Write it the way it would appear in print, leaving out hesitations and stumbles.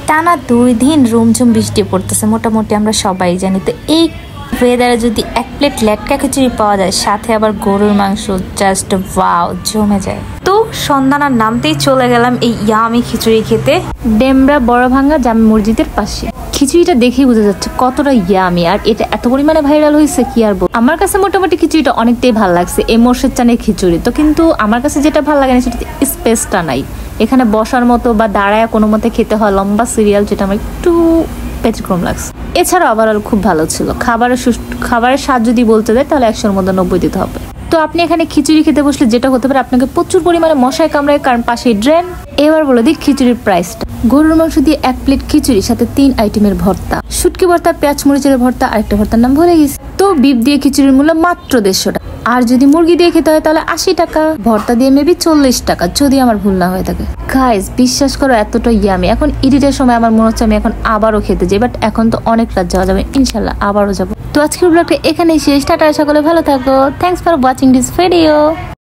টানা 2 দিন রুমঝুম বৃষ্টি পড়তেছে, মোটামুটি আমরা সবাই জানি। তো এই ওয়েদারে যদি 1 প্লেট লেটকা খিচুড়ি পাওয়া যায়, সাথে আবার গরুর মাংস, জাস্ট ওয়াও, জমে যায়। তো সন্ধ্যার নামতেই চলে গেলাম এই ইয়ামি খিচুড়ি খেতে, ডেমরা বড় ভাঙ্গা জামে মসজিদের পাশে। খিচুড়িটা দেখেই বোঝা যাচ্ছে কতটা ইয়ামি, আর এটা এত পরিমাণে ভাইরাল হয়েছে কি আর বল। আমার কাছে মোটামুটি খিচুড়িটা অনেকটাই ভালো লাগছে, এই মোর্শেদ চানের খিচুড়ি। তো কিন্তু আমার কাছে যেটা ভালো লাগে না, সেটা স্পেসটা নাই। এখানে বসার মতো বা দাঁড়ায় কোনো মতে খেতে হয়, লম্বা সিরিয়াল, যেটা আমার একটু ব্যতিক্রম লাগছে। এছাড়াও ওভারঅল খুব ভালো ছিল। খাবারের স্বাদ যদি বলতে দেয় তাহলে 100-র মধ্যে 90 দিতে হবে। তো আপনি এখানে খিচুড়ি খেতে বসলে যেটা হতে পারে, আপনাকে প্রচুর পরিমাণে মশায় কামড়ায়, কারণ পাশে ড্রেন। এবার বলে দিই খিচুড়ির প্রাইসটা। গরুর মাংস দিয়ে 1 প্লেট খিচুড়ি, সাথে 3 আইটেমের ভর্তা, শুটকি ভর্তা, পেঁয়াজ মরিচের ভর্তা, আরেকটা ভর্তার নাম ভুলে গেছি। তো বিফ দিয়ে খিচুড়ির মূল্য মাত্র 150 টাকা, আর যদি মুরগি দিয়ে খেতে হয় তাহলে 80 টাকা, ভর্তা দিয়ে মেবি 40 টাকা, যদি আমার ভুল না হয়ে থাকে। গাইস বিশ্বাস করো এতটা ইয়ামি। এখন ঈদের সময় আমার মনে হচ্ছে আমি এখন আবারও খেতে যাই, বাট এখন তো অনেক রাত যাওয়া যাবে, ইনশাল্লাহ আবারও যাবো। তো আজকের ব্লগটা এখানেই শেষ। টাটা, সকলে ভালো থাকো। Thanks for watching this video.